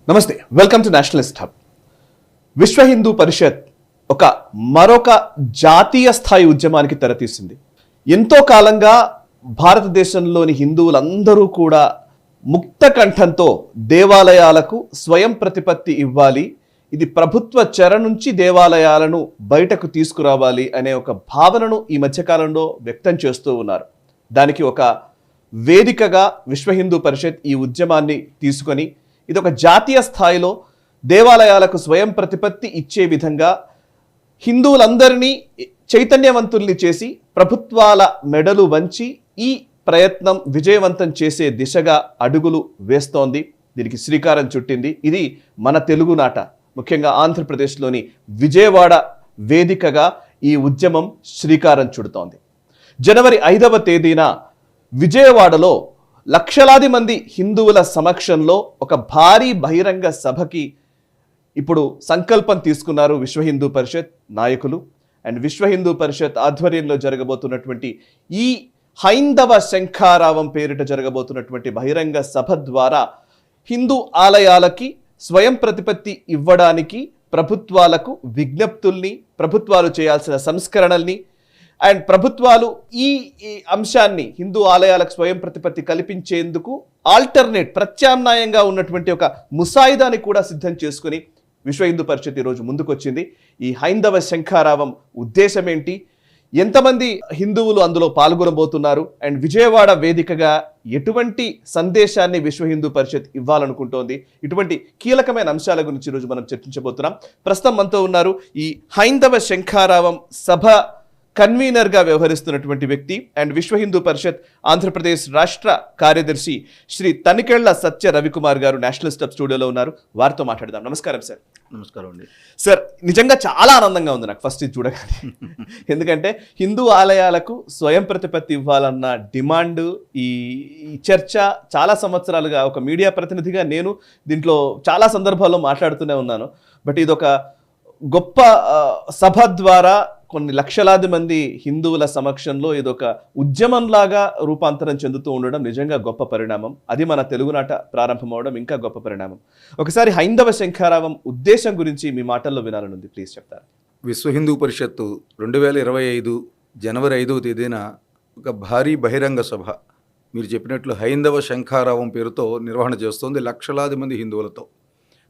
నమస్తే, welcome to Nationalist hub. విశ్వ హిందూ పరిషత్ మరొక జాతీయ స్థాయి ఉద్యమానికి తెరతీసింది. ఎంతో కాలంగా భారతదేశంలోని హిందువులందరూ కూడా ముక్త కంఠంతో దేవాలయాలకు స్వయం ప్రతిపత్తి ఇవ్వాలి, ఇది ప్రభుత్వ చెర నుంచి దేవాలయాలను బయటకు తీసుకురావాలి అనే ఒక భావనను ఈ మధ్యకాలంలో వ్యక్తం చేస్తూ ఉన్నారు. దానికి ఒక వేదికగా విశ్వ హిందూ పరిషత్ ఈ ఉద్యమాన్ని తీసుకొని ఇది ఒక జాతీయ స్థాయిలో దేవాలయాలకు స్వయం ప్రతిపత్తి ఇచ్చే విధంగా హిందువులందరినీ చైతన్యవంతుల్ని చేసి ప్రభుత్వాల మెడలు వంచి ఈ ప్రయత్నం విజయవంతం చేసే దిశగా అడుగులు వేస్తోంది. దీనికి శ్రీకారం చుట్టింది. ఇది మన తెలుగునాట, ముఖ్యంగా ఆంధ్రప్రదేశ్లోని విజయవాడ వేదికగా ఈ ఉద్యమం శ్రీకారం చుడుతోంది. జనవరి 5వ తేదీన విజయవాడలో లక్షలాది మంది హిందువుల సమక్షంలో ఒక భారీ బహిరంగ సభకి ఇప్పుడు సంకల్పం తీసుకున్నారు విశ్వ హిందూ పరిషత్ నాయకులు. అండ్ విశ్వ హిందూ పరిషత్ ఆధ్వర్యంలో జరగబోతున్నటువంటి ఈ హైందవ శంఖారావం పేరిట జరగబోతున్నటువంటి బహిరంగ సభ ద్వారా హిందూ ఆలయాలకి స్వయం ప్రతిపత్తి ఇవ్వడానికి ప్రభుత్వాలకు విజ్ఞప్తుల్ని, ప్రభుత్వాలు చేయాల్సిన సంస్కరణల్ని అండ్ ప్రభుత్వాలు ఈ అంశాన్ని హిందూ ఆలయాలకు స్వయం ప్రతిపత్తి కల్పించేందుకు ప్రత్యామ్నాయంగా ఉన్నటువంటి ఒక ముసాయిదాని కూడా సిద్ధం చేసుకుని విశ్వ హిందూ పరిషత్ ఈరోజు ముందుకొచ్చింది. ఈ హైందవ శంఖారావం ఉద్దేశం ఏంటి, ఎంతమంది హిందువులు అందులో పాల్గొనబోతున్నారు, అండ్ విజయవాడ వేదికగా ఎటువంటి సందేశాన్ని విశ్వ హిందూ పరిషత్ ఇవ్వాలనుకుంటోంది, ఇటువంటి కీలకమైన అంశాల గురించి ఈరోజు మనం చర్చించబోతున్నాం. ప్రస్తుతం మనతో ఉన్నారు ఈ హైందవ శంఖారావం సభ కన్వీనర్గా వ్యవహరిస్తున్నటువంటి వ్యక్తి అండ్ విశ్వ హిందూ పరిషత్ ఆంధ్రప్రదేశ్ రాష్ట్ర కార్యదర్శి శ్రీ తనికెళ్ల సత్య రవికుమార్ గారు నేషనలిస్ట్ హబ్ స్టూడియోలో ఉన్నారు. వారితో మాట్లాడదాం. నమస్కారం సార్. నమస్కారం అండి. సార్, నిజంగా చాలా ఆనందంగా ఉంది నాకు ఫస్ట్ ఇది చూడగానే. ఎందుకంటే హిందూ ఆలయాలకు స్వయం ప్రతిపత్తి ఇవ్వాలన్న డిమాండ్, ఈ చర్చ చాలా సంవత్సరాలుగా ఒక మీడియా ప్రతినిధిగా నేను దీంట్లో చాలా సందర్భాల్లో మాట్లాడుతూనే ఉన్నాను. బట్ ఇది ఒక గొప్ప సభ ద్వారా కొన్ని లక్షలాది మంది హిందువుల సమక్షంలో ఇదొక ఉద్యమంలాగా రూపాంతరం చెందుతూ ఉండడం నిజంగా గొప్ప పరిణామం. అది మన తెలుగునాట ప్రారంభం అవడం ఇంకా గొప్ప పరిణామం. ఒకసారి హైందవ శంఖారావం ఉద్దేశం గురించి మీ మాటల్లో వినాలనుంది, ప్లీజ్ చెప్తారు. విశ్వ హిందూ పరిషత్తు 2025 జనవరి 5వ తేదీన ఒక భారీ బహిరంగ సభ, మీరు చెప్పినట్లు హైందవ శంఖారావం పేరుతో నిర్వహణ చేస్తోంది లక్షలాది మంది హిందువులతో.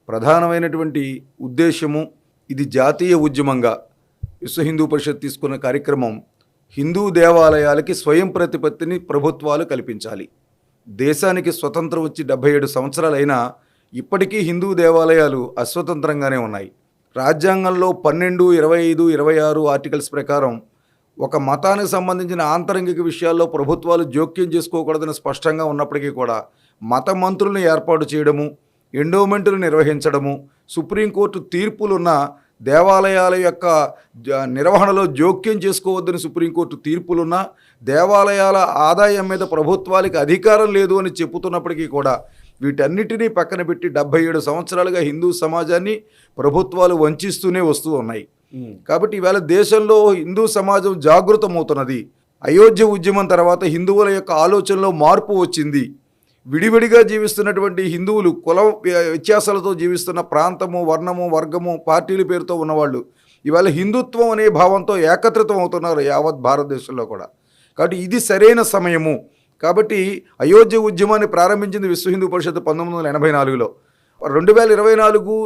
ప్రధానమైనటువంటి ఉద్దేశము, ఇది జాతీయ ఉద్యమంగా విశ్వ హిందూ పరిషత్ తీసుకున్న కార్యక్రమం హిందూ దేవాలయాలకి స్వయం ప్రతిపత్తిని ప్రభుత్వాలు కల్పించాలి. దేశానికి స్వతంత్రం వచ్చి 77 సంవత్సరాలైనా ఇప్పటికీ హిందూ దేవాలయాలు అస్వతంత్రంగానే ఉన్నాయి. రాజ్యాంగంలో 12, 25, 26 ఆర్టికల్స్ ప్రకారం ఒక మతానికి సంబంధించిన ఆంతరంగిక విషయాల్లో ప్రభుత్వాలు జోక్యం చేసుకోకూడదని స్పష్టంగా ఉన్నప్పటికీ కూడా మత మంత్రులను ఏర్పాటు చేయడము, ఎండోమెంటులు నిర్వహించడము, సుప్రీంకోర్టు తీర్పులున్న దేవాలయాల యొక్క నిర్వహణలో జోక్యం చేసుకోవద్దని సుప్రీంకోర్టు తీర్పులున్నా దేవాలయాల ఆదాయం మీద ప్రభుత్వాలకు అధికారం లేదు అని చెబుతున్నప్పటికీ కూడా వీటన్నిటినీ పక్కన పెట్టి 77 సంవత్సరాలుగా హిందూ సమాజాన్ని ప్రభుత్వాలు వంచిస్తూనే వస్తూ ఉన్నాయి. కాబట్టి ఈవేళ దేశంలో హిందూ సమాజం జాగృతమవుతున్నది. అయోధ్య ఉద్యమం తర్వాత హిందువుల యొక్క ఆలోచనలో మార్పు వచ్చింది. విడివిడిగా జీవిస్తున్నటువంటి హిందువులు, కుల వ్యత్యాసాలతో జీవిస్తున్న ప్రాంతము, వర్ణము, వర్గము, పార్టీల పేరుతో ఉన్నవాళ్ళు ఇవాళ హిందుత్వం అనే భావంతో ఏకత్రితం అవుతున్నారు యావత్ భారతదేశంలో కూడా. కాబట్టి ఇది సరైన సమయము. కాబట్టి అయోధ్య ఉద్యమాన్ని ప్రారంభించింది విశ్వ హిందూ పరిషత్ 1984లో. 2024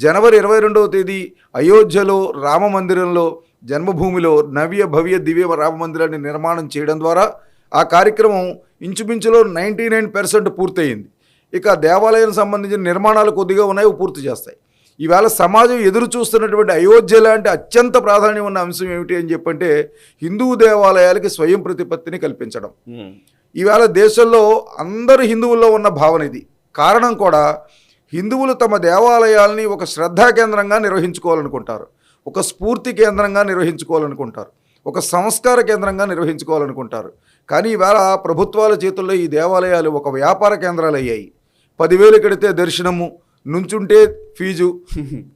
జనవరి 22వ తేదీ అయోధ్యలో రామ మందిరంలో, జన్మభూమిలో నవ్య భవ్య దివ్య రామ మందిరాన్ని నిర్మాణం చేయడం ద్వారా ఆ కార్యక్రమం ఇంచుమించులో 99% పూర్తయింది. ఇక దేవాలయానికి సంబంధించిన నిర్మాణాలు కొద్దిగా ఉన్నాయి, పూర్తి చేస్తాయి. ఈవేళ సమాజం ఎదురు చూస్తున్నటువంటి అయోధ్య లాంటి అత్యంత ప్రాధాన్యం ఉన్న అంశం ఏమిటి అని చెప్పంటే హిందూ దేవాలయాలకి స్వయం ప్రతిపత్తిని కల్పించడం. ఈవేళ దేశంలో అందరు హిందువుల్లో ఉన్న భావన ఇది. కారణం కూడా హిందువులు తమ దేవాలయాల్ని ఒక శ్రద్ధా కేంద్రంగా నిర్వహించుకోవాలనుకుంటారు, ఒక స్ఫూర్తి కేంద్రంగా నిర్వహించుకోవాలనుకుంటారు, ఒక సంస్కార కేంద్రంగా నిర్వహించుకోవాలనుకుంటారు. కానీ ఈవేళ ప్రభుత్వాల చేతుల్లో ఈ దేవాలయాలు ఒక వ్యాపార కేంద్రాలు అయ్యాయి. 10,000 కడితే దర్శనము, నుంచుంటే ఫీజు,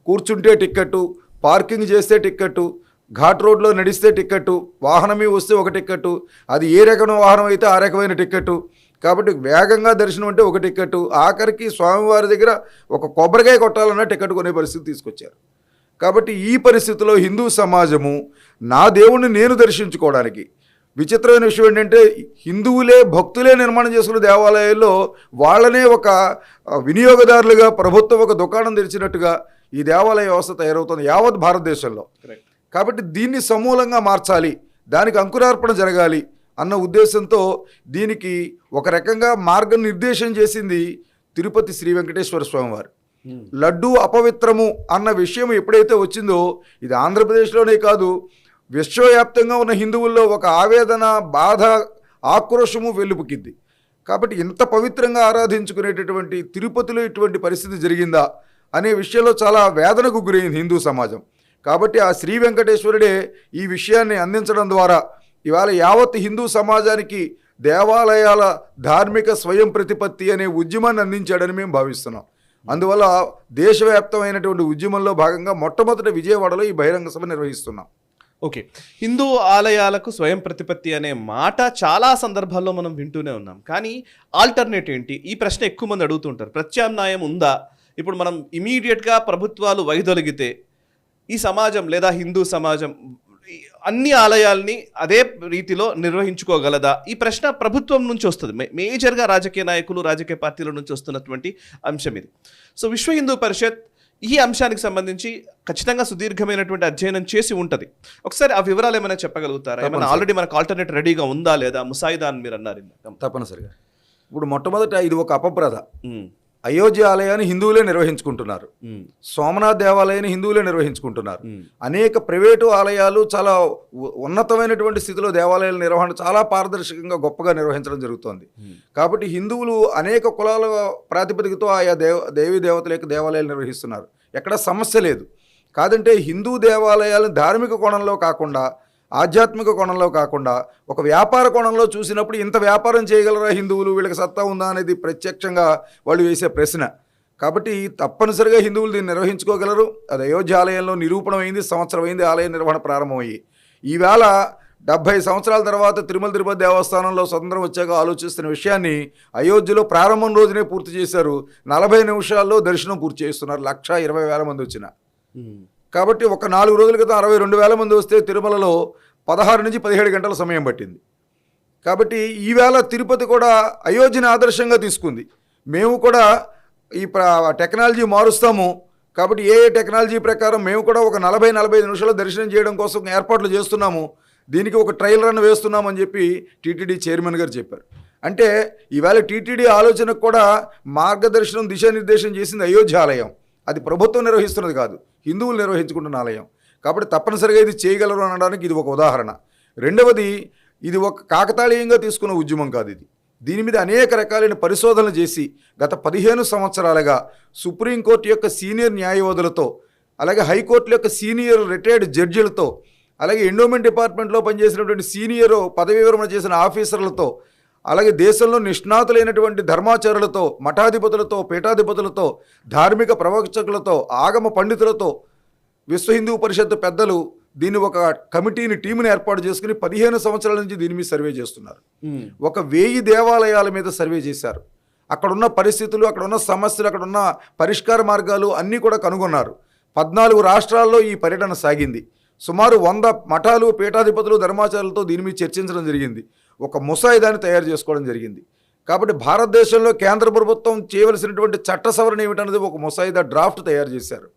కూర్చుంటే టిక్కెట్టు, పార్కింగ్ చేస్తే టిక్కెట్టు, ఘాట్ రోడ్లో నడిస్తే టిక్కెట్టు, వాహనమే వస్తే ఒక టిక్కెట్టు, అది ఏ రకమైన వాహనం అయితే ఆ రకమైన టిక్కెట్టు. కాబట్టి వేగంగా దర్శనం అంటే ఒక టికెట్, ఆఖరికి స్వామివారి దగ్గర ఒక కొబ్బరికాయ కొట్టాలన్న టికెట్ కొనే పరిస్థితి తీసుకొచ్చారు. కాబట్టి ఈ పరిస్థితిలో హిందూ సమాజము నా దేవుణ్ణి నేను దర్శించుకోవడానికి, విచిత్రమైన విషయం ఏంటంటే హిందువులే భక్తులే నిర్మాణం చేసుకున్న దేవాలయాల్లో వాళ్ళనే ఒక వినియోగదారులుగా ప్రభుత్వం ఒక దుకాణం తెరిచినట్టుగా ఈ దేవాలయ వ్యవస్థ తయారవుతుంది యావత్ భారతదేశంలో. కాబట్టి దీన్ని సమూలంగా మార్చాలి, దానికి అంకురార్పణ జరగాలి అన్న ఉద్దేశంతో దీనికి ఒక రకంగా మార్గం నిర్దేశం చేసింది తిరుపతి శ్రీ వెంకటేశ్వర స్వామి వారు. లడ్డూ అపవిత్రము అన్న విషయం ఎప్పుడైతే వచ్చిందో ఇది ఆంధ్రప్రదేశ్లోనే కాదు విశ్వవ్యాప్తంగా ఉన్న హిందువుల్లో ఒక ఆవేదన, బాధ, ఆక్రోశము వెల్లుపుకింది. కాబట్టి ఇంత పవిత్రంగా ఆరాధించుకునేటటువంటి తిరుపతిలో ఇటువంటి పరిస్థితి జరిగిందా అనే విషయంలో చాలా వేదనకు గురైంది హిందూ సమాజం. కాబట్టి ఆ శ్రీ వెంకటేశ్వరుడే ఈ విషయాన్ని అందించడం ద్వారా ఇవాళ యావత్ హిందూ సమాజానికి దేవాలయాల ధార్మిక స్వయం ప్రతిపత్తి అనే ఉద్యమాన్ని అందించాడని మేము భావిస్తున్నాం. అందువల్ల దేశవ్యాప్తమైనటువంటి ఉద్యమంలో భాగంగా మొట్టమొదటి విజయవాడలో ఈ బహిరంగ సభ నిర్వహిస్తున్నాం. ఓకే, హిందూ ఆలయాలకు స్వయం ప్రతిపత్తి అనే మాట చాలా సందర్భాల్లో మనం వింటూనే ఉన్నాం. కానీ ఆల్టర్నేట్ ఏంటి? ఈ ప్రశ్న ఎక్కువ మంది అడుగుతుంటారు. ప్రత్యామ్నాయం ఉందా? ఇప్పుడు మనం ఇమీడియట్గా ప్రభుత్వాలు వైదొలిగితే ఈ సమాజం లేదా హిందూ సమాజం అన్ని ఆలయాల్ని అదే రీతిలో నిర్వహించుకోగలదా? ఈ ప్రశ్న ప్రభుత్వం నుంచి వస్తుంది. మేజర్గా రాజకీయ నాయకులు, రాజకీయ పార్టీల నుంచి వస్తున్నటువంటి అంశం ఇది. సో విశ్వ హిందూ పరిషత్ ఈ అంశానికి సంబంధించి ఖచ్చితంగా సుదీర్ఘమైనటువంటి అధ్యయనం చేసి ఉంటుంది. ఒకసారి ఆ వివరాలు ఏమైనా చెప్పగలుగుతారా? ఏమైనా ఆల్రెడీ మనకు ఆల్టర్నేట్ రెడీగా ఉందా లేదా? ముసాయిదా అని మీరు అన్నారు. తప్పనిసరిగా ఇప్పుడు మొట్టమొదట ఇది ఒక అపప్రద. అయోధ్య ఆలయాన్ని హిందువులే నిర్వహించుకుంటున్నారు, సోమనాథ్ దేవాలయాన్ని హిందువులే నిర్వహించుకుంటున్నారు. అనేక ప్రైవేటు ఆలయాలు చాలా ఉన్నతమైనటువంటి స్థితిలో దేవాలయాల నిర్వహణ చాలా పారదర్శకంగా గొప్పగా నిర్వహించడం జరుగుతోంది. కాబట్టి హిందువులు అనేక కులాల ప్రాతిపదికతో ఆయా దేవీ దేవతల యొక్క దేవాలయాలు నిర్వహిస్తున్నారు. ఎక్కడ సమస్య లేదు. కాదంటే హిందూ దేవాలయాలను ధార్మిక కోణంలో కాకుండా, ఆధ్యాత్మిక కోణంలో కాకుండా ఒక వ్యాపార కోణంలో చూసినప్పుడు ఇంత వ్యాపారం చేయగలరా హిందువులు, వీళ్ళకి సత్తా ఉందా అనేది ప్రత్యక్షంగా వాళ్ళు వేసే ప్రశ్న. కాబట్టి తప్పనిసరిగా హిందువులు దీన్ని నిర్వహించుకోగలరు. అది అయోధ్య ఆలయంలో నిరూపణమైంది. సంవత్సరం అయింది ఆలయ నిర్వహణ ప్రారంభమయ్యి. ఈవేళ 70 సంవత్సరాల తర్వాత తిరుపతి దేవస్థానంలో స్వతంత్రం వచ్చాక ఆలోచిస్తున్న విషయాన్ని అయోధ్యలో ప్రారంభం రోజునే పూర్తి చేశారు. 40 నిమిషాల్లో దర్శనం పూర్తి చేస్తున్నారు. 1,20,000 మంది వచ్చిన. కాబట్టి ఒక 4 రోజుల క్రితం 62,000 మంది వస్తే తిరుమలలో 16 నుంచి 17 గంటల సమయం పట్టింది. కాబట్టి ఈవేళ తిరుపతి కూడా అయోధ్యని ఆదర్శంగా తీసుకుంది. మేము కూడా ఈ టెక్నాలజీ మారుస్తాము. కాబట్టి ఏ టెక్నాలజీ ప్రకారం మేము కూడా ఒక 40-45 నిమిషాలు దర్శనం చేయడం కోసం ఏర్పాట్లు చేస్తున్నాము. దీనికి ఒక ట్రయల్ రన్ వేస్తున్నామని చెప్పి టీటీడీ చైర్మన్ గారు చెప్పారు. అంటే ఈవేళ టీటీడీ ఆలోచనకు కూడా మార్గదర్శనం, దిశానిర్దేశం చేసింది అయోధ్య ఆలయం. అది ప్రభుత్వం నిర్వహిస్తున్నది కాదు, హిందువులు నిర్వహించుకుంటున్న ఆలయం. కాబట్టి తప్పనిసరిగా ఇది చేయగలరు అనడానికి ఇది ఒక ఉదాహరణ. రెండవది, ఇది ఒక కాకతాళీయంగా తీసుకున్న ఉద్యమం కాదు. దీని మీద అనేక రకాలైన పరిశోధనలు చేసి గత 15 సంవత్సరాలుగా సుప్రీంకోర్టు యొక్క సీనియర్ న్యాయవాదులతో, అలాగే హైకోర్టుల యొక్క సీనియర్ రిటైర్డ్ జడ్జిలతో, అలాగే ఎండోమెంట్ డిపార్ట్మెంట్లో పనిచేసినటువంటి సీనియర్ పదవీ విరమణ చేసిన ఆఫీసర్లతో, అలాగే దేశంలో నిష్ణాతులైనటువంటి ధర్మాచారులతో, మఠాధిపతులతో, పీఠాధిపతులతో, ధార్మిక ప్రవచకులతో, ఆగమ పండితులతో విశ్వ హిందూ పరిషత్ పెద్దలు దీన్ని ఒక కమిటీని, టీంని ఏర్పాటు చేసుకుని 15 సంవత్సరాల నుంచి దీని మీద సర్వే చేస్తున్నారు. ఒక 1000 దేవాలయాల మీద సర్వే చేశారు. అక్కడున్న పరిస్థితులు, అక్కడున్న సమస్యలు, అక్కడున్న పరిష్కార మార్గాలు అన్నీ కూడా కనుగొన్నారు. 14 రాష్ట్రాల్లో ఈ పర్యటన సాగింది. సుమారు 100 మఠాలు, పీఠాధిపతులు, ధర్మాచారులతో దీని మీద చర్చించడం జరిగింది. ఒక ముసాయిదాన్ని తయారు చేసుకోవడం జరిగింది. కాబట్టి భారతదేశంలో కేంద్ర ప్రభుత్వం చేయవలసినటువంటి చట్ట సవరణ ఏమిటన్నది ఒక ముసాయిదా డ్రాఫ్ట్ తయారు చేశారు.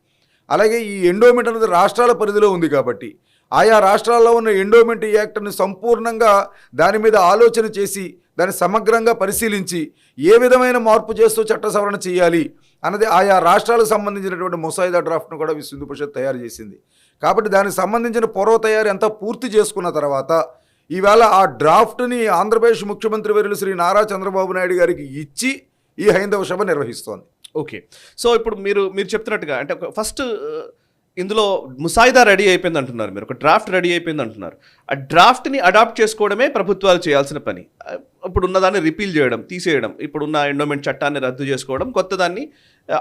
అలాగే ఈ ఎండోమెంట్ అనేది రాష్ట్రాల పరిధిలో ఉంది కాబట్టి ఆయా రాష్ట్రాల్లో ఉన్న ఎండోమెంట్ యాక్ట్ని సంపూర్ణంగా దాని మీద ఆలోచన చేసి దాన్ని సమగ్రంగా పరిశీలించి ఏ విధమైన మార్పు చేస్తూ చట్ట సవరణ చేయాలి అన్నది ఆయా రాష్ట్రాలకు సంబంధించినటువంటి ముసాయిదా డ్రాఫ్ట్ను కూడా విశ్వ హిందూ పరిషత్ తయారు చేసింది. కాబట్టి దానికి సంబంధించిన పూర్వ తయారీ అంతా పూర్తి చేసుకున్న తర్వాత ఈవేళ ఆ డ్రాఫ్ట్ని ఆంధ్రప్రదేశ్ ముఖ్యమంత్రి వర్యులు శ్రీ నారా చంద్రబాబు నాయుడు గారికి ఇచ్చి ఈ హైందవ సభ నిర్వహిస్తోంది. ఓకే, సో ఇప్పుడు మీరు చెప్తున్నట్టుగా అంటే ఫస్ట్ ఇందులో ముసాయిదా రెడీ అయిపోయింది అంటున్నారు, మీరు ఒక డ్రాఫ్ట్ రెడీ అయిపోయింది అంటున్నారు. ఆ డ్రాఫ్ట్ని అడాప్ట్ చేసుకోవడమే ప్రభుత్వాలు చేయాల్సిన పని. ఇప్పుడు ఉన్నదాన్ని రిపీల్ చేయడం, తీసేయడం, ఇప్పుడున్న ఎండోమెంట్ చట్టాన్ని రద్దు చేసుకోవడం, కొత్త దాన్ని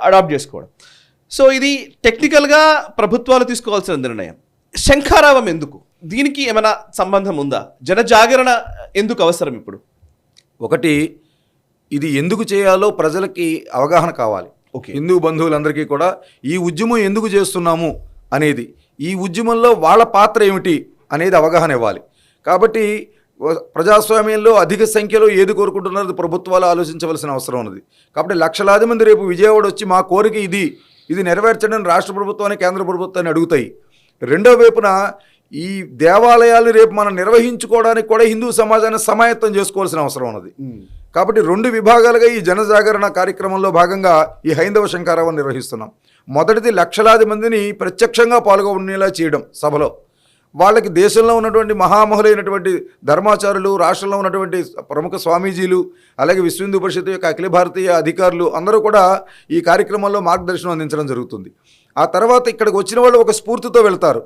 అడాప్ట్ చేసుకోవడం. సో ఇది టెక్నికల్గా ప్రభుత్వాలు తీసుకోవాల్సిన నిర్ణయం. శంఖారావం ఎందుకు? దీనికి ఏమైనా సంబంధం ఉందా? జనజాగరణ ఎందుకు అవసరం ఇప్పుడు? ఒకటి, ఇది ఎందుకు చేయాలో ప్రజలకి అవగాహన కావాలి. ఓకే. హిందూ బంధువులందరికీ కూడా ఈ ఉద్యమం ఎందుకు చేస్తున్నాము అనేది, ఈ ఉద్యమంలో వాళ్ళ పాత్ర ఏమిటి అనేది అవగాహన ఇవ్వాలి. కాబట్టి ప్రజాస్వామ్యంలో అధిక సంఖ్యలో ఏది కోరుకుంటున్నారో ప్రభుత్వాలు ఆలోచించవలసిన అవసరం ఉన్నది. కాబట్టి లక్షలాది మంది రేపు విజయవాడ వచ్చి మా కోరిక ఇది నెరవేర్చడం రాష్ట్ర ప్రభుత్వాన్ని కేంద్ర ప్రభుత్వాన్ని అడుగుతాయి. రెండో వైపున ఈ దేవాలయాలు రేపు మనం నిర్వహించుకోవడానికి కూడా హిందూ సమాజాన్ని సమాయత్తం చేసుకోవాల్సిన అవసరం ఉన్నది. కాబట్టి 2 విభాగాలుగా ఈ జనజాగరణ కార్యక్రమంలో భాగంగా ఈ హైందవ శంఖారావం నిర్వహిస్తున్నాం. మొదటిది లక్షలాది మందిని ప్రత్యక్షంగా పాల్గొనేలా చేయడం సభలో. వాళ్ళకి దేశంలో ఉన్నటువంటి మహామహులైనటువంటి ధర్మాచారులు, రాష్ట్రంలో ఉన్నటువంటి ప్రముఖ స్వామీజీలు, అలాగే విశ్వ హిందూ పరిషత్ యొక్క అఖిల భారతీయ అధికారులు అందరూ కూడా ఈ కార్యక్రమంలో మార్గదర్శనం అందించడం జరుగుతుంది. ఆ తర్వాత ఇక్కడికి వచ్చిన వాళ్ళు ఒక స్ఫూర్తితో వెళ్తారు.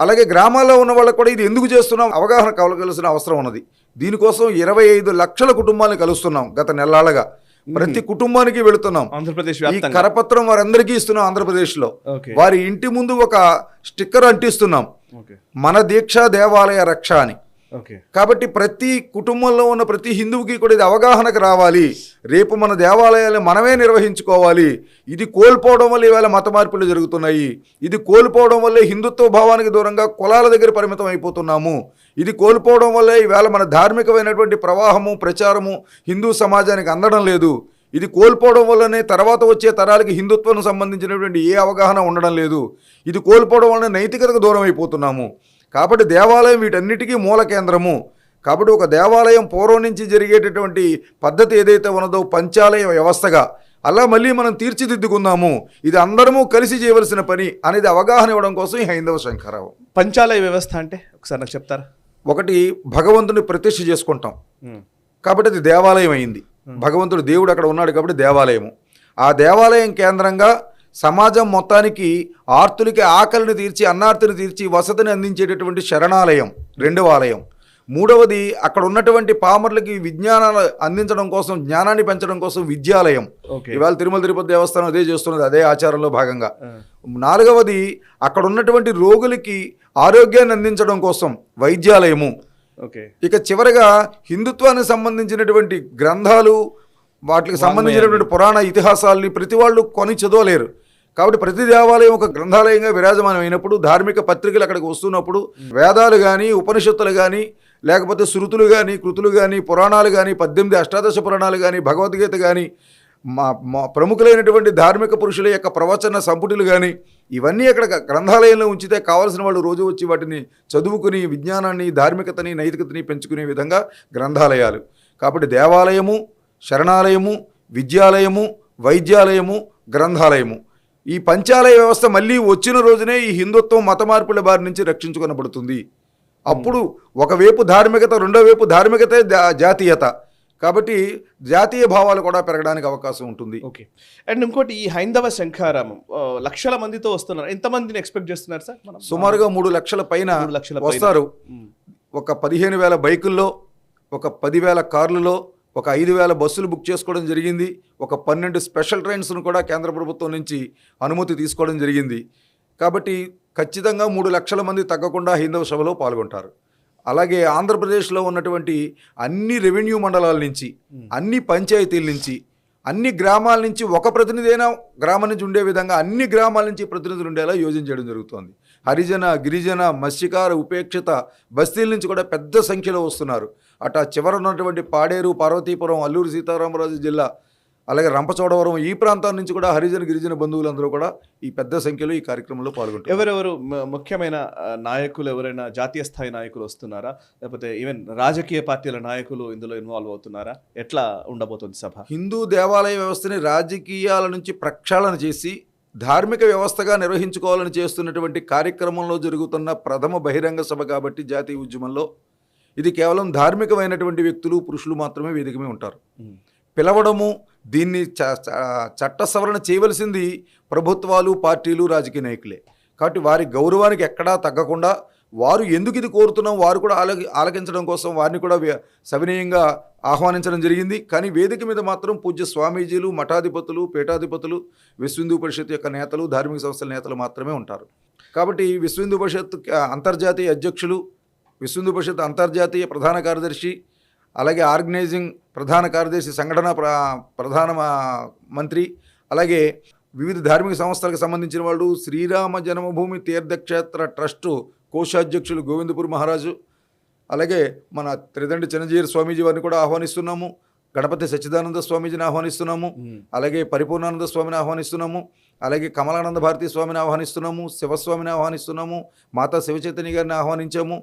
అలాగే గ్రామాల్లో ఉన్న వాళ్ళకు కూడా ఇది ఎందుకు చేస్తున్నాం అవగాహన కలగాల్సిన అవసరం ఉన్నది. దీనికోసం 25 లక్షల కుటుంబాలను కలుస్తున్నాం గత నెలలుగా. ప్రతి కుటుంబానికి వెళుతున్నాం. ఆంధ్రప్రదేశ్ ఈ కరపత్రం వారందరికీ ఇస్తున్నాం. ఆంధ్రప్రదేశ్లో వారి ఇంటి ముందు ఒక స్టిక్కర్ అంటిస్తున్నాం, మన దీక్ష దేవాలయ రక్ష అని. కాబట్టి ప్రతి కుటుంబంలో ఉన్న ప్రతి హిందువుకి కూడా ఇది అవగాహనకు రావాలి. రేపు మన దేవాలయాలు మనమే నిర్వహించుకోవాలి. ఇది కోల్పోవడం వల్ల ఈవేళ మత మార్పులు జరుగుతున్నాయి. ఇది కోల్పోవడం వల్లే హిందుత్వ భావానికి దూరంగా కులాల దగ్గర పరిమితం అయిపోతున్నాము. ఇది కోల్పోవడం వల్లే ఈవేళ మన ధార్మికమైనటువంటి ప్రవాహము, ప్రచారము హిందూ సమాజానికి అందడం లేదు. ఇది కోల్పోవడం వల్లనే తర్వాత వచ్చే తరాలకి హిందుత్వం సంబంధించినటువంటి ఏ అవగాహన ఉండడం లేదు. ఇది కోల్పోవడం వల్ల నైతికతకు దూరం అయిపోతున్నాము. కాబట్టి దేవాలయం వీటన్నిటికీ మూల కేంద్రము. కాబట్టి ఒక దేవాలయం పూర్వం నుంచి జరిగేటటువంటి పద్ధతి ఏదైతే ఉన్నదో పంచాలయ వ్యవస్థగా అలా మళ్ళీ మనం తీర్చిదిద్దుకుందాము. ఇది అందరము కలిసి చేయవలసిన పని అనేది అవగాహన ఇవ్వడం కోసం ఈ హైందవ శంఖారావం. పంచాలయ వ్యవస్థ అంటే ఒకసారి నాకు చెప్తారా? ఒకటి, భగవంతుని ప్రతిష్ఠ చేసుకుంటాం కాబట్టి అది దేవాలయం అయింది. భగవంతుడు దేవుడు అక్కడ ఉన్నాడు కాబట్టి దేవాలయము. ఆ దేవాలయం కేంద్రంగా సమాజం మొత్తానికి ఆర్తులకి ఆకలిని తీర్చి, అన్నార్తిని తీర్చి వసతిని అందించేటటువంటి శరణాలయం రెండవ ఆలయం. మూడవది, అక్కడ ఉన్నటువంటి పామర్లకి విజ్ఞానాలు అందించడం కోసం, జ్ఞానాన్ని పెంచడం కోసం విద్యాలయం. ఇవాళ తిరుమల తిరుపతి దేవస్థానం అదే చేస్తున్నది, అదే ఆచారంలో భాగంగా. నాలుగవది, అక్కడ ఉన్నటువంటి రోగులకి ఆరోగ్యాన్ని అందించడం కోసం వైద్యాలయము. ఇక చివరగా హిందుత్వానికి సంబంధించినటువంటి గ్రంథాలు, వాటికి సంబంధించినటువంటి పురాణ ఇతిహాసాలని ప్రతి వాళ్ళు కొని చదవలేరు. కాబట్టి ప్రతి దేవాలయం ఒక గ్రంథాలయంగా విరాజమానం అయినప్పుడు, ధార్మిక పత్రికలు అక్కడికి వస్తున్నప్పుడు వేదాలు కానీ, ఉపనిషత్తులు కానీ, లేకపోతే శృతులు కానీ, కృతులు కానీ, పురాణాలు కానీ, 18 అష్టాదశ పురాణాలు కానీ, భగవద్గీత కానీ, మా ప్రముఖులైనటువంటి ధార్మిక పురుషుల యొక్క ప్రవచన సంపుటిలు కానీ, ఇవన్నీ అక్కడ గ్రంథాలయంలో ఉంచితే కావాల్సిన వాళ్ళు రోజు వచ్చి వాటిని చదువుకుని విజ్ఞానాన్ని, ధార్మికతని, నైతికతని పెంచుకునే విధంగా గ్రంథాలయాలు. కాబట్టి దేవాలయము, శరణాలయము, విద్యాలయము, వైద్యాలయము, గ్రంథాలయము, ఈ పంచాలయ వ్యవస్థ మళ్ళీ వచ్చిన రోజునే ఈ హిందుత్వం మత మార్పుల బారి నుంచి రక్షించుకొనబడుతుంది. అప్పుడు ఒకవైపు ధార్మికత, రెండో వైపు ధార్మికతే జాతీయత. కాబట్టి జాతీయ భావాలు కూడా పెరగడానికి అవకాశం ఉంటుంది. ఓకే. అండ్ ఇంకోటి, ఈ హైందవ శంఖారామం లక్షల మందితో వస్తున్నారు. ఎంతమందిని ఎక్స్పెక్ట్ చేస్తున్నారు సార్? సుమారుగా 3 లక్షల పైన వస్తారు. ఒక 15,000 బైకుల్లో, ఒక 10,000 కార్లలో, ఒక 5,000 బస్సులు బుక్ చేసుకోవడం జరిగింది. ఒక 12 స్పెషల్ ట్రైన్స్ను కూడా కేంద్ర ప్రభుత్వం నుంచి అనుమతి తీసుకోవడం జరిగింది. కాబట్టి ఖచ్చితంగా 3 లక్షల మంది తగ్గకుండా హైందవ సభలో పాల్గొంటారు. అలాగే ఆంధ్రప్రదేశ్లో ఉన్నటువంటి అన్ని రెవెన్యూ మండలాల నుంచి, అన్ని పంచాయతీల నుంచి, అన్ని గ్రామాల నుంచి ఒక ప్రతినిధి అయినా గ్రామం నుంచి ఉండే విధంగా అన్ని గ్రామాల నుంచి ప్రతినిధులు ఉండేలా యోజన చేయడం జరుగుతోంది. హరిజన, గిరిజన, మత్స్యకార, ఉపేక్షిత బస్తీల నుంచి కూడా పెద్ద సంఖ్యలో వస్తున్నారు. అటు చివర ఉన్నటువంటి పాడేరు, పార్వతీపురం, అల్లూరు సీతారామరాజు జిల్లా, అలాగే రంపచోడవరం ఈ ప్రాంతాల నుంచి కూడా హరిజన, గిరిజన బంధువులందరూ కూడా ఈ పెద్ద సంఖ్యలో ఈ కార్యక్రమంలో పాల్గొంటారు. ఎవరెవరు ముఖ్యమైన నాయకులు, ఎవరైనా జాతీయ స్థాయి నాయకులు వస్తున్నారా? లేకపోతే ఈవెన్ రాజకీయ పార్టీల నాయకులు ఇందులో ఇన్వాల్వ్ అవుతున్నారా? ఎట్లా ఉండబోతుంది సభ? హిందూ దేవాలయ వ్యవస్థని రాజకీయాల నుంచి ప్రక్షాళన చేసి ధార్మిక వ్యవస్థగా నిర్వహించుకోవాలని చేస్తున్నటువంటి కార్యక్రమంలో జరుగుతున్న ప్రథమ బహిరంగ సభ కాబట్టి జాతీయ ఉద్యమంలో ఇది కేవలం ధార్మికమైనటువంటి వ్యక్తులు, పురుషులు మాత్రమే వేదిక మీద ఉంటారు. పిలవడము, దీన్ని చట్ట సవరణ చేయవలసింది ప్రభుత్వాలు, పార్టీలు, రాజకీయ నాయకులే. కాబట్టి వారి గౌరవానికి ఎక్కడా తగ్గకుండా వారు ఎందుకు ఇది కోరుతున్నాం వారు కూడా ఆలకించడం కోసం వారిని కూడా సవినయంగా ఆహ్వానించడం జరిగింది. కానీ వేదిక మీద మాత్రం పూజ్య స్వామీజీలు, మఠాధిపతులు, పీఠాధిపతులు, విశ్వ హిందూ పరిషత్ యొక్క నేతలు, ధార్మిక సంస్థల నేతలు మాత్రమే ఉంటారు. కాబట్టి విశ్వ హిందూ పరిషత్ అంతర్జాతీయ అధ్యక్షులు, విశ్వ హిందూ పరిషత్ అంతర్జాతీయ ప్రధాన కార్యదర్శి, అలాగే ఆర్గనైజింగ్ ప్రధాన కార్యదర్శి, సంఘటన ప్రధాన మంత్రి, అలాగే వివిధ ధార్మిక సంస్థలకు సంబంధించిన వాళ్ళు, శ్రీరామ జన్మభూమి తీర్థక్షేత్ర ట్రస్టు కోశాధ్యక్షులు గోవిందపూర్ మహారాజు, అలాగే మన త్రిదండి చిరంజీవి స్వామీజీ వారిని కూడా ఆహ్వానిస్తున్నాము, గణపతి సచ్చిదానంద స్వామీజీని ఆహ్వానిస్తున్నాము, అలాగే పరిపూర్ణానంద స్వామిని ఆహ్వానిస్తున్నాము, అలాగే కమలానంద భారతీ స్వామిని ఆహ్వానిస్తున్నాము, శివస్వామిని ఆహ్వానిస్తున్నాము, మాతా శివచైతన్య గారిని ఆహ్వానించాము,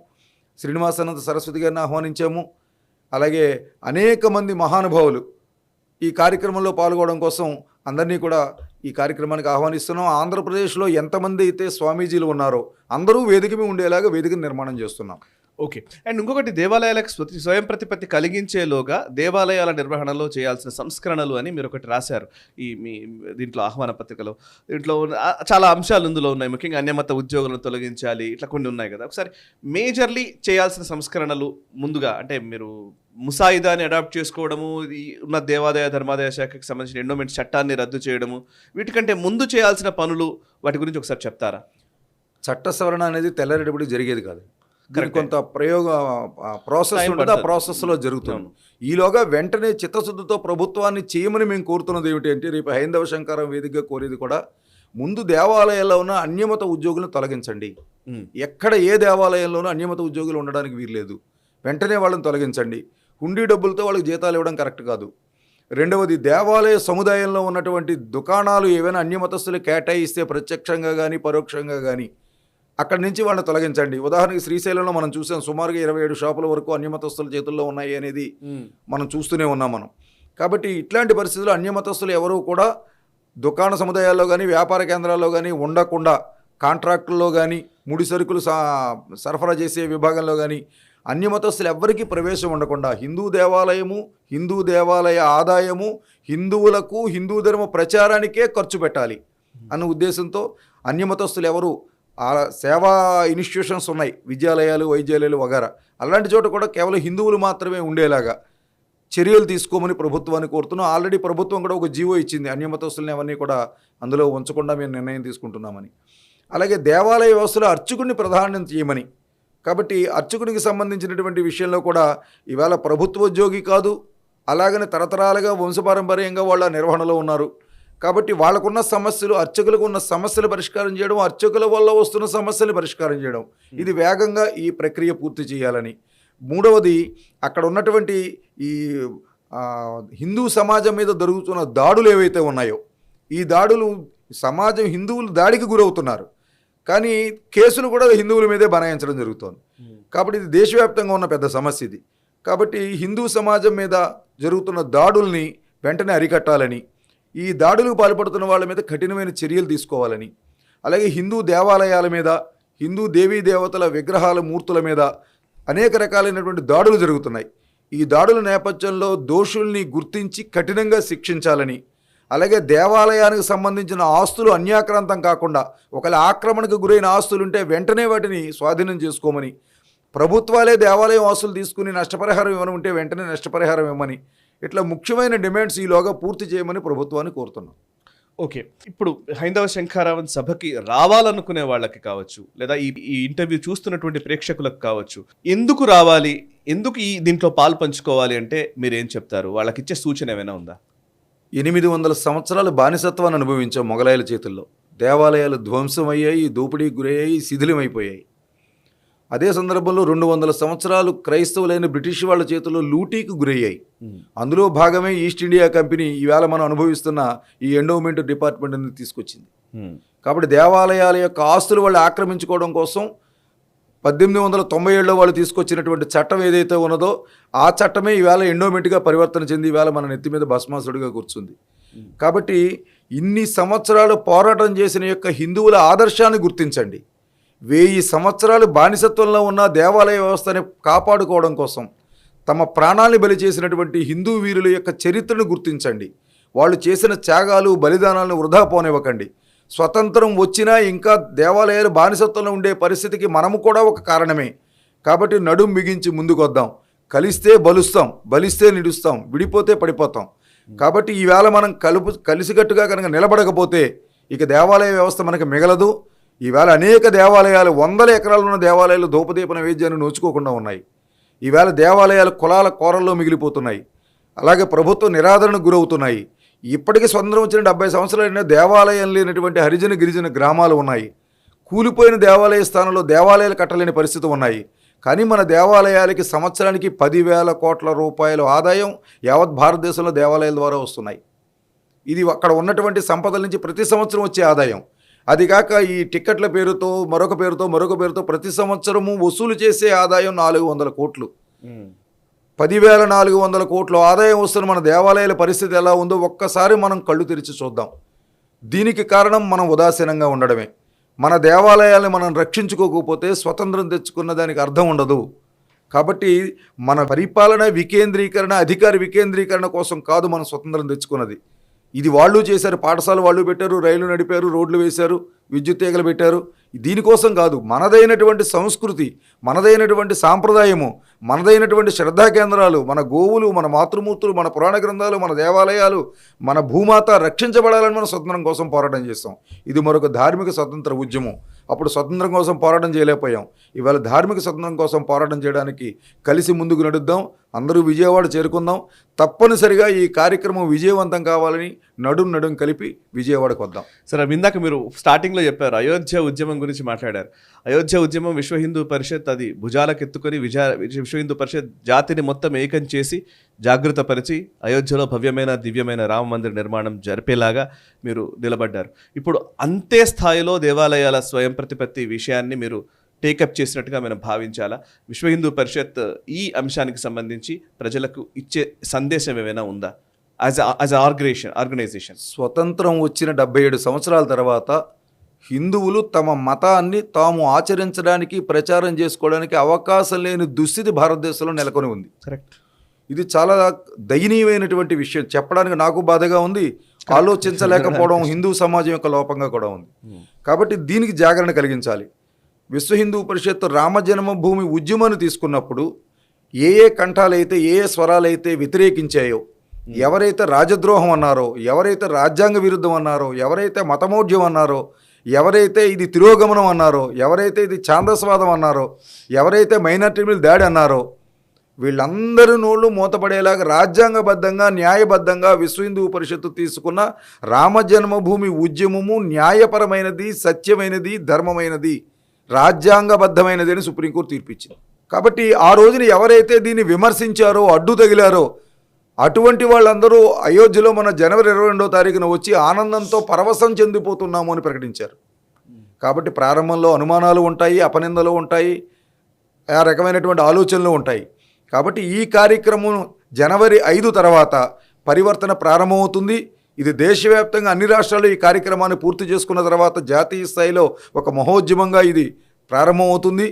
శ్రీనివాసానంద సరస్వతి గారిని ఆహ్వానించాము. అలాగే అనేక మంది మహానుభావులు ఈ కార్యక్రమంలో పాల్గొనడం కోసం అందరినీ కూడా ఈ కార్యక్రమానికి ఆహ్వానిస్తున్నాం. ఆంధ్రప్రదేశ్లో ఎంతమంది అయితే స్వామీజీలు ఉన్నారో అందరూ వేదిక మీద ఉండేలాగా వేదికను నిర్మాణం చేస్తున్నాం. ఓకే. అండ్ ఇంకొకటి, దేవాలయాలకు స్వయం ప్రతిపత్తి కలిగించేలోగా దేవాలయాల నిర్వహణలో చేయాల్సిన సంస్కరణలు అని మీరు ఒకటి రాశారు మీ దీంట్లో ఆహ్వాన పత్రికలో. దీంట్లో చాలా అంశాలు ఇందులో ఉన్నాయి. ముఖ్యంగా అన్యమత ఉద్యోగులను తొలగించాలి, ఇట్లా కొన్ని ఉన్నాయి కదా. ఒకసారి మేజర్లీ చేయాల్సిన సంస్కరణలు ముందుగా, అంటే మీరు ముసాయిదాని అడాప్ట్ చేసుకోవడము, ఉన్న దేవాదాయ ధర్మాదాయ శాఖకి సంబంధించిన ఎండోమెంట్ చట్టాన్ని రద్దు చేయడము, వీటికంటే ముందు చేయాల్సిన పనులు, వాటి గురించి ఒకసారి చెప్తారా? చట్ట సవరణ అనేది తెల్లారేటప్పుడు జరిగేది కాదు. కొంత ప్రాసెస్ ఉంటుంది, ఆ ప్రాసెస్లో జరుగుతుంది. ఈలోగా వెంటనే చిత్తశుద్ధితో ప్రభుత్వాన్ని చేయమని మేము కోరుతున్నది ఏమిటి అంటే, రేపు హైందవ శంకరం వేదికగా కోరేది కూడా, ముందు దేవాలయాల్లో ఉన్న అన్యమత ఉద్యోగులను తొలగించండి. ఎక్కడ ఏ దేవాలయంలోనూ అన్యమత ఉద్యోగులు ఉండడానికి వీల్లేదు. వెంటనే వాళ్ళని తొలగించండి. హుండీ డబ్బులతో వాళ్ళకి జీతాలు ఇవ్వడం కరెక్ట్ కాదు. రెండవది, దేవాలయ సముదాయంలో ఉన్నటువంటి దుకాణాలు ఏవైనా అన్యమతస్తులు కేటాయిస్తే ప్రత్యక్షంగా కానీ పరోక్షంగా కానీ అక్కడి నుంచి వాళ్ళని తొలగించండి. ఉదాహరణకి శ్రీశైలంలో మనం చూసాం, సుమారుగా 27 షాపుల వరకు అన్యమతస్తుల చేతుల్లో ఉన్నాయి అనేది మనం చూస్తూనే ఉన్నాం మనం. కాబట్టి ఇట్లాంటి పరిస్థితుల్లో అన్యమతస్తులు ఎవరూ కూడా దుకాణ సముదాయాల్లో కానీ వ్యాపార కేంద్రాల్లో కానీ ఉండకుండా, కాంట్రాక్టుల్లో కానీ ముడి సరుకులు సరఫరా చేసే విభాగంలో కానీ అన్యమతస్తులు ఎవ్వరికీ ప్రవేశం ఉండకుండా, హిందూ దేవాలయము, హిందూ దేవాలయ ఆదాయము హిందువులకు, హిందూ ధర్మ ప్రచారానికే ఖర్చు పెట్టాలి అన్న ఉద్దేశంతో అన్యమతస్తులు ఎవరు, ఆ సేవా ఇన్స్టిట్యూషన్స్ ఉన్నాయి, విద్యాలయాలు, వైద్యాలయాలు వగైరా, అలాంటి చోట కూడా కేవలం హిందువులు మాత్రమే ఉండేలాగా చర్యలు తీసుకోమని ప్రభుత్వాన్ని కోరుతున్నాం. ఆల్రెడీ ప్రభుత్వం కూడా ఒక జీవో ఇచ్చింది, అన్యమతస్తులని అవన్నీ కూడా అందులో ఉంచకుండా మేము నిర్ణయం తీసుకుంటున్నామని. అలాగే దేవాలయ వ్యవస్థలో అర్చకుడిని ప్రాధాన్యం చేయమని. కాబట్టి అర్చకుడికి సంబంధించినటువంటి విషయంలో కూడా ఇవాళ ప్రభుత్వోద్యోగి కాదు, అలాగనే తరతరాలుగా వంశపారంపర్యంగా వాళ్ళ నిర్వహణలో ఉన్నారు. కాబట్టి వాళ్ళకున్న సమస్యలు, అర్చకులకు ఉన్న సమస్యలు పరిష్కారం చేయడం, అర్చకుల వల్ల వస్తున్న సమస్యలు పరిష్కారం చేయడం, ఇది వేగంగా ఈ ప్రక్రియ పూర్తి చేయాలని. మూడవది, అక్కడ ఉన్నటువంటి ఈ హిందూ సమాజం మీద జరుగుతున్న దాడులు ఏవైతే ఉన్నాయో, ఈ దాడులు సమాజం, హిందువులు దాడికి గురవుతున్నారు, కానీ కేసులు కూడా హిందువుల మీదే బనాయించడం జరుగుతోంది. కాబట్టి ఇది దేశవ్యాప్తంగా ఉన్న పెద్ద సమస్య ఇది. కాబట్టి హిందూ సమాజం మీద జరుగుతున్న దాడుల్ని వెంటనే అరికట్టాలని, ఈ దాడులకు పాల్పడుతున్న వాళ్ళ మీద కఠినమైన చర్యలు తీసుకోవాలని, అలాగే హిందూ దేవాలయాల మీద, హిందూ దేవీ దేవతల విగ్రహాల, మూర్తుల మీద అనేక రకాలైనటువంటి దాడులు జరుగుతున్నాయి. ఈ దాడుల నేపథ్యంలో దోషుల్ని గుర్తించి కఠినంగా శిక్షించాలని, అలాగే దేవాలయానికి సంబంధించిన ఆస్తులు అన్యాక్రాంతం కాకుండా, ఒకవేళ ఆక్రమణకు గురైన ఆస్తులు ఉంటే వెంటనే వాటిని స్వాధీనం చేసుకోమని, ప్రభుత్వాలే దేవాలయం ఆస్తులు తీసుకుని నష్టపరిహారం ఇవ్వని ఉంటే వెంటనే నష్టపరిహారం ఇవ్వమని, ఇట్లా ముఖ్యమైన డిమాండ్స్ ఈలోగా పూర్తి చేయమని ప్రభుత్వాన్ని కోరుతున్నాం. ఓకే. ఇప్పుడు హైందవ శంఖారావం సభకి రావాలనుకునే వాళ్ళకి కావచ్చు, లేదా ఈ ఇంటర్వ్యూ చూస్తున్నటువంటి ప్రేక్షకులకు కావచ్చు, ఎందుకు రావాలి, ఎందుకు దీంట్లో పాలు పంచుకోవాలి అంటే మీరేం చెప్తారు? వాళ్ళకి ఇచ్చే సూచన ఏమైనా ఉందా? 800 సంవత్సరాలు బానిసత్వాన్ని అనుభవించాం మొగలాయల చేతుల్లో. దేవాలయాలు ధ్వంసమయ్యాయి, దోపిడీకి గురయ్యాయి, శిథిలమైపోయాయి. అదే సందర్భంలో 200 సంవత్సరాలు క్రైస్తవులైన బ్రిటిష్ వాళ్ళ చేతుల్లో లూటీకి గురయ్యాయి. అందులో భాగమే ఈస్ట్ ఇండియా కంపెనీ ఈవేళ మనం అనుభవిస్తున్న ఈ ఎండోమెంట్ డిపార్ట్మెంట్ని తీసుకొచ్చింది. కాబట్టి దేవాలయాల యొక్క ఆస్తులు వాళ్ళు ఆక్రమించుకోవడం కోసం 1897లో వాళ్ళు తీసుకొచ్చినటువంటి చట్టం ఏదైతే ఉన్నదో ఆ చట్టమే ఈవేళ ఎండోమెంట్గా పరివర్తన చెంది ఈవేళ మన నెత్తి మీద భస్మాసుడిగా కూర్చుంది. కాబట్టి ఇన్ని సంవత్సరాలు పోరాటం చేసిన యొక్క హిందువుల ఆదర్శాన్ని గుర్తించండి. 1000 సంవత్సరాలు బానిసత్వంలో ఉన్న దేవాలయ వ్యవస్థని కాపాడుకోవడం కోసం తమ ప్రాణాన్ని బలి చేసినటువంటి హిందూ వీరుల యొక్క చరిత్రను గుర్తించండి. వాళ్ళు చేసిన త్యాగాలు, బలిదానాలను వృధా పోనివ్వకండి. స్వతంత్రం వచ్చినా ఇంకా దేవాలయాలు బానిసత్వంలో ఉండే పరిస్థితికి మనము కూడా ఒక కారణమే. కాబట్టి నడుం బిగించి ముందుకొద్దాం. కలిస్తే బలుస్తాం, బలిస్తే నిడుస్తాం, విడిపోతే పడిపోతాం. కాబట్టి ఈవేళ మనం కలిసికట్టుగా కనుక నిలబడకపోతే ఇక దేవాలయ వ్యవస్థ మనకు మిగలదు. ఈవేళ అనేక దేవాలయాలు, 100 ఎకరాలు ఉన్న దేవాలయాలు ధూపదీప నైవేద్యాన్ని నోచుకోకుండా ఉన్నాయి. ఈవేళ దేవాలయాలు కులాల కోరల్లో మిగిలిపోతున్నాయి. అలాగే ప్రభుత్వం నిరాదరణకు గురవుతున్నాయి. ఇప్పటికీ స్వతంత్రం వచ్చిన 70 సంవత్సరాలైన దేవాలయం లేనటువంటి హరిజన గిరిజన గ్రామాలు ఉన్నాయి. కూలిపోయిన దేవాలయ స్థానంలో దేవాలయాలు కట్టలేని పరిస్థితి ఉన్నాయి. కానీ మన దేవాలయాలకి సంవత్సరానికి 10,000 కోట్ల రూపాయల ఆదాయం యావత్ భారతదేశంలో దేవాలయాల ద్వారా వస్తున్నాయి. ఇది అక్కడ ఉన్నటువంటి సంపదల నుంచి ప్రతి సంవత్సరం వచ్చే ఆదాయం. అది కాక ఈ టిక్కెట్ల పేరుతో మరొక పేరుతో ప్రతి సంవత్సరము వసూలు చేసే ఆదాయం 400 కోట్లు. 10,400 కోట్ల ఆదాయం వస్తున్న మన దేవాలయాల పరిస్థితి ఎలా ఉందో ఒక్కసారి మనం కళ్ళు తెరిచి చూద్దాం. దీనికి కారణం మనం ఉదాసీనంగా ఉండడమే. మన దేవాలయాల్ని మనం రక్షించుకోకపోతే స్వతంత్రం తెచ్చుకున్న దానికి అర్థం ఉండదు. కాబట్టి మన పరిపాలన వికేంద్రీకరణ, అధికార వికేంద్రీకరణ కోసం కాదు మనం స్వతంత్రం తెచ్చుకున్నది. ఇది వాళ్ళు చేశారు. పాఠశాల వాళ్ళు పెట్టారు, రైలు నడిపారు, రోడ్లు వేశారు, విద్యుత్ తీగలు పెట్టారు. దీనికోసం కాదు. మనదైనటువంటి సంస్కృతి, మనదైనటువంటి సాంప్రదాయము, మనదైనటువంటి శ్రద్ధా కేంద్రాలు, మన గోవులు, మన మాతృమూర్తులు, మన పురాణ గ్రంథాలు, మన దేవాలయాలు, మన భూమాత రక్షించబడాలని మనం స్వతంత్రం కోసం పోరాటం చేస్తాం. ఇది మరొక ధార్మిక స్వతంత్ర ఉద్యమం. అప్పుడు స్వతంత్రం కోసం పోరాటం చేయలేకపోయాం. ఇవాళ ధార్మిక స్వతంత్రం కోసం పోరాటం చేయడానికి కలిసి ముందుకు నడుద్దాం. అందరూ విజయవాడ చేరుకుందాం. తప్పనిసరిగా ఈ కార్యక్రమం విజయవంతం కావాలని నడుం కలిపి విజయవాడకు వద్దాం. సరే, ఇందాక మీరు స్టార్టింగ్లో చెప్పారు అయోధ్య ఉద్యమం గురించి మాట్లాడారు. అయోధ్య ఉద్యమం విశ్వ హిందూ పరిషత్ అది భుజాలకెత్తుకొని విశ్వ హిందూ పరిషత్ జాతిని మొత్తం ఏకం చేసి జాగృతపరిచి అయోధ్యలో భవ్యమైన దివ్యమైన రామ మందిర నిర్మాణం జరిపేలాగా మీరు నిలబడ్డారు. ఇప్పుడు అంతే స్థాయిలో దేవాలయాల స్వయం ప్రతిపత్తి విషయాన్ని మీరు టేకప్ చేసినట్టుగా మనం భావించాలా? విశ్వ హిందూ పరిషత్ ఈ అంశానికి సంబంధించి ప్రజలకు ఇచ్చే సందేశం ఏమైనా ఉందా యాజ్ ఆర్గనైజేషన్? స్వతంత్రం వచ్చిన 77 సంవత్సరాల తర్వాత హిందువులు తమ మతాన్ని తాము ఆచరించడానికి, ప్రచారం చేసుకోవడానికి అవకాశం లేని దుస్థితి భారతదేశంలో నెలకొని ఉంది. కరెక్ట్. ఇది చాలా దయనీయమైనటువంటి విషయం. చెప్పడానికి నాకు బాధగా ఉంది, ఆలోచించలేకపోవడం హిందూ సమాజం యొక్క లోపంగా కూడా ఉంది. కాబట్టి దీనికి జాగరణ కలిగించాలి. విశ్వ హిందూ పరిషత్ రామ జన్మభూమి ఉద్యమాన్ని తీసుకున్నప్పుడు ఏ కంఠాలైతే, ఏ స్వరాలైతే వ్యతిరేకించాయో, ఎవరైతే రాజద్రోహం అన్నారో, ఎవరైతే రాజ్యాంగ విరుద్ధం అన్నారో, ఎవరైతే మతమౌఢ్యం అన్నారో, ఎవరైతే ఇది తిరోగమనం అన్నారో, ఎవరైతే ఇది ఛాందస్వాదం అన్నారో, ఎవరైతే మైనారిటీ మీద దాడి అన్నారో, వీళ్ళందరి నోళ్ళు మూతపడేలాగా రాజ్యాంగబద్ధంగా, న్యాయబద్ధంగా విశ్వ హిందూ పరిషత్తు తీసుకున్న రామ జన్మభూమి ఉద్యమము న్యాయపరమైనది, సత్యమైనది, ధర్మమైనది, రాజ్యాంగబద్ధమైనది అని సుప్రీంకోర్టు తీర్పిచ్చింది. కాబట్టి ఆ రోజున ఎవరైతే దీన్ని విమర్శించారో, అడ్డు తగిలారో, అటువంటి వాళ్ళందరూ అయోధ్యలో మన జనవరి 22వ తారీఖున వచ్చి ఆనందంతో పరవశం చెందిపోతున్నాము అని ప్రకటించారు. కాబట్టి ప్రారంభంలో అనుమానాలు ఉంటాయి, అపనిందలు ఉంటాయి, ఆ రకమైనటువంటి ఆలోచనలు ఉంటాయి. కాబట్టి ఈ కార్యక్రమం జనవరి 5 తర్వాత పరివర్తన ప్రారంభమవుతుంది. ఇది దేశవ్యాప్తంగా అన్ని రాష్ట్రాల్లో ఈ కార్యక్రమాన్ని పూర్తి చేసుకున్న తర్వాత జాతీయ స్థాయిలో ఒక మహోద్యమంగా ఇది ప్రారంభమవుతుంది.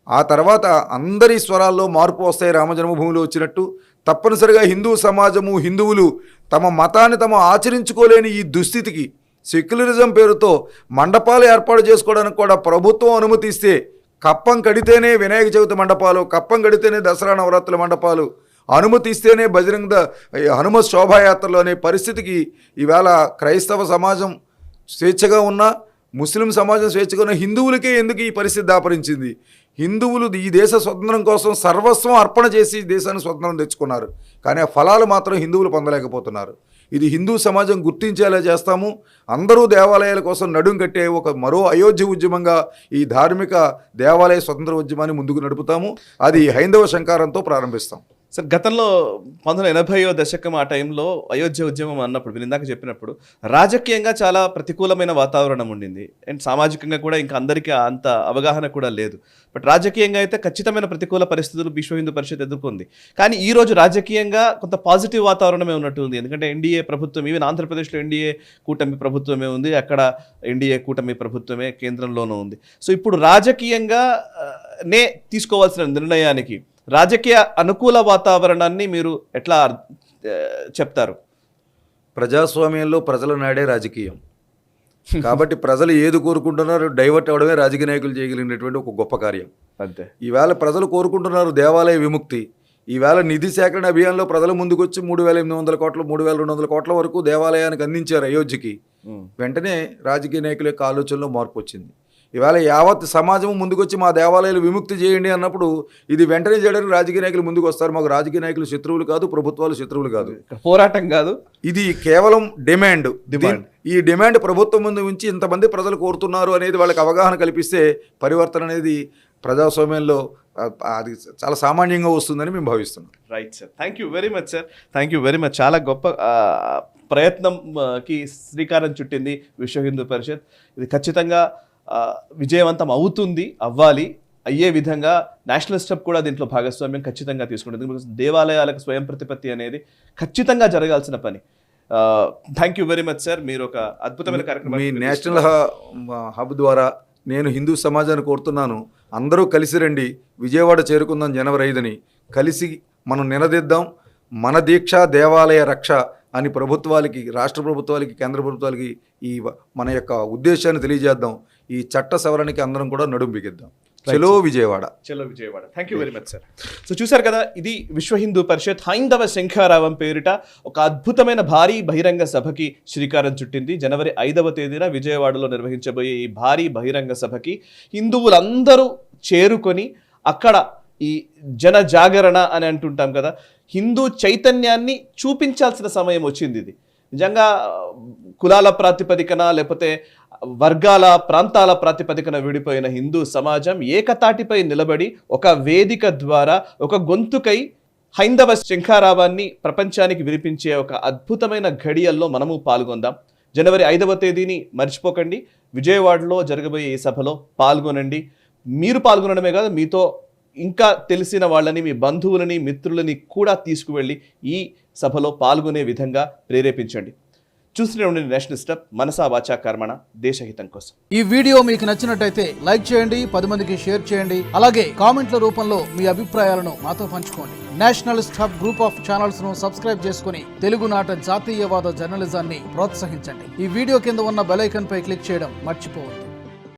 ఆ తర్వాత అందరి స్వరాల్లో మార్పు వస్తాయి. రామజన్మభూమిలో వచ్చినట్టు తప్పనిసరిగా హిందూ సమాజము, హిందువులు తమ మతాన్ని తమ ఆచరించుకోలేని ఈ దుస్థితికి సెక్యులరిజం పేరుతో మండపాలు ఏర్పాటు చేసుకోవడానికి కూడా ప్రభుత్వం అనుమతిస్తే, కప్పం కడితేనే వినాయక చవితి మండపాలు, కప్పం కడితేనే దసరా నవరాత్రుల మండపాలు, అనుమతిస్తేనే బజరంగ హనుమత్ శోభాయాత్రలు అనే పరిస్థితికి ఈవేళ క్రైస్తవ సమాజం స్వేచ్ఛగా ఉన్నా, ముస్లిం సమాజం స్వేచ్ఛగా ఉన్న హిందువులకే ఎందుకు ఈ పరిస్థితి దాపరించింది? హిందువులు ఈ దేశ స్వతంత్రం కోసం సర్వస్వం అర్పణ చేసి దేశాన్ని స్వతంత్రం తెచ్చుకున్నారు. కానీ ఆ ఫలాలు మాత్రం హిందువులు పొందలేకపోతున్నారు. ఇది హిందూ సమాజం గుర్తించేలా చేస్తాము. అందరూ దేవాలయాల కోసం నడుం కట్టే ఒక మరో అయోధ్య ఉద్యమంగా ఈ ధార్మిక దేవాలయ స్వతంత్ర ఉద్యమాన్ని ముందుకు నడుపుతాము. అది హైందవ శంకారంతో ప్రారంభిస్తాం. సార్, గతంలో 1980వ దశకం ఆ టైంలో అయోధ్య ఉద్యమం అన్నప్పుడు మీరు ఇందాక చెప్పినప్పుడు రాజకీయంగా చాలా ప్రతికూలమైన వాతావరణం ఉండింది. అండ్ సామాజికంగా కూడా ఇంకా అందరికీ అంత అవగాహన కూడా లేదు. బట్ రాజకీయంగా అయితే ఖచ్చితమైన ప్రతికూల పరిస్థితులు విశ్వ హిందూ పరిషత్ ఎదుర్కొంది. కానీ ఈ రోజు రాజకీయంగా కొంత పాజిటివ్ వాతావరణమే ఉన్నట్టు ఉంది. ఎందుకంటే ఎన్డీఏ ప్రభుత్వం, ఈవెన్ ఆంధ్రప్రదేశ్లో ఎన్డీఏ కూటమి ప్రభుత్వమే ఉంది, అక్కడ ఎన్డీఏ కూటమి ప్రభుత్వమే కేంద్రంలోనూ ఉంది. సో ఇప్పుడు రాజకీయంగా నే తీసుకోవాల్సిన నిర్ణయానికి రాజకీయ అనుకూల వాతావరణాన్ని మీరు ఎట్లా చెప్తారు? ప్రజాస్వామ్యంలో ప్రజల నాడే రాజకీయం. కాబట్టి ప్రజలు ఏది కోరుకుంటున్నారో డైవర్ట్ అవ్వడమే రాజకీయ నాయకులు చేయగలిగినటువంటి ఒక గొప్ప కార్యం. అంతే. ఈవేళ ప్రజలు కోరుకుంటున్నారు దేవాలయ విముక్తి. ఈవేళ నిధి సేకరణ అభియాన్లో ప్రజల ముందుకు వచ్చి 3,800 కోట్లు, 3,200 కోట్ల వరకు దేవాలయానికి అందించారు అయోధ్యకి. వెంటనే రాజకీయ నాయకుల యొక్క ఆలోచనలో మార్పు వచ్చింది. ఇవాళ యావత్ సమాజం ముందుకొచ్చి మా దేవాలయాలు విముక్తి చేయండి అన్నప్పుడు ఇది వెంటనే చేయడానికి రాజకీయ నాయకులు ముందుకు వస్తారు. మాకు రాజకీయ నాయకులు శత్రువులు కాదు, ప్రభుత్వాలు శత్రువులు కాదు. ఇక్కడ పోరాటం కాదు, ఇది కేవలం డిమాండ్. ఈ డిమాండ్ ప్రభుత్వం ముందు ఉంచి ఇంతమంది ప్రజలు కోరుతున్నారు అనేది వాళ్ళకి అవగాహన కల్పిస్తే పరివర్తన అనేది ప్రజాస్వామ్యంలో అది చాలా సామాన్యంగా వస్తుందని మేము భావిస్తున్నాం. Right sir, thank you very much sir, thank you very much. చాలా గొప్ప ప్రయత్నంకి శ్రీకారం చుట్టింది విశ్వ హిందూ పరిషత్. ఇది ఖచ్చితంగా విజయవంతం అవుతుంది, అవ్వాలి. అయ్యే విధంగా నేషనలిస్ట్ హబ్ కూడా దీంట్లో భాగస్వామ్యం ఖచ్చితంగా తీసుకుంటుంది. దేవాలయాలకు స్వయం ప్రతిపత్తి అనేది ఖచ్చితంగా జరగాల్సిన పని. Thank you very much sir, మీరు ఒక అద్భుతమైన కార్యక్రమం. మీ నేషనల్ హబ్ ద్వారా నేను హిందూ సమాజాన్ని కోరుతున్నాను, అందరూ కలిసి రండి, విజయవాడ చేరుకుందాం జనవరి 5ని. కలిసి మనం నినదిద్దాం, మన దీక్ష దేవాలయ రక్ష అని ప్రభుత్వాలకి, రాష్ట్ర ప్రభుత్వాలకి, కేంద్ర ప్రభుత్వాలకి ఈ మన యొక్క ఉద్దేశాన్ని తెలియజేద్దాం. ఈ చట్ట సవరణకి అందరం కూడా నడుం బిగిద్దాం. చలో విజయవాడ, చలో Vijayawada. Thank you very much sir. So చూశారు కదా, ఇది విశ్వ హిందూ పరిషత్ హైందవ శంఖారావం పేరిట ఒక అద్భుతమైన భారీ బహిరంగ సభకి శ్రీకారం చుట్టింది. జనవరి 5వ తేదీన విజయవాడలో నిర్వహించబోయే ఈ భారీ బహిరంగ సభకి హిందువులందరూ చేరుకొని అక్కడ ఈ జన జాగరణ అని అంటుంటాం కదా, హిందూ చైతన్యాన్ని చూపించాల్సిన సమయం వచ్చింది. ఇది నిజంగా కులాల ప్రాతిపదికన లేకపోతే వర్గాల ప్రాంతాల ప్రాతిపదికన విడిపోయిన హిందూ సమాజం ఏకతాటిపై నిలబడి ఒక వేదిక ద్వారా ఒక గొంతుకై హైందవ శంఖారావాన్ని ప్రపంచానికి వినిపించే ఒక అద్భుతమైన ఘడియల్లో మనము పాల్గొందాం. జనవరి 5వ తేదీని మర్చిపోకండి. విజయవాడలో జరగబోయే ఈ సభలో పాల్గొనండి. మీరు పాల్గొనడమే కాదు, మీతో ఇంకా తెలిసిన వాళ్ళని, మీ బంధువులని, మిత్రులని కూడా తీసుకువెళ్ళి ఈ సభలో పాల్గొనే విధంగా ప్రేరేపించండి. చూస్తూనే ఉండండి నేషనలిస్ట్ హబ్, మనసా వాచా కర్మణ, దేశహితం కోసం. ఈ వీడియో మీకు నచ్చినట్టయితే లైక్ చేయండి, 10 మందికి షేర్ చేయండి. అలాగే కామెంట్ల రూపంలో మీ అభిప్రాయాలను మాతో పంచుకోండి. Nationalist hub group of channels ను సబ్స్క్రైబ్ చేసుకుని తెలుగునాట జాతీయవాద జర్నలిజాన్ని ప్రోత్సహించండి. ఈ వీడియో కింద ఉన్న బెల్ ఐకాన్ పై క్లిక్ చేయడం మర్చిపోవద్దు.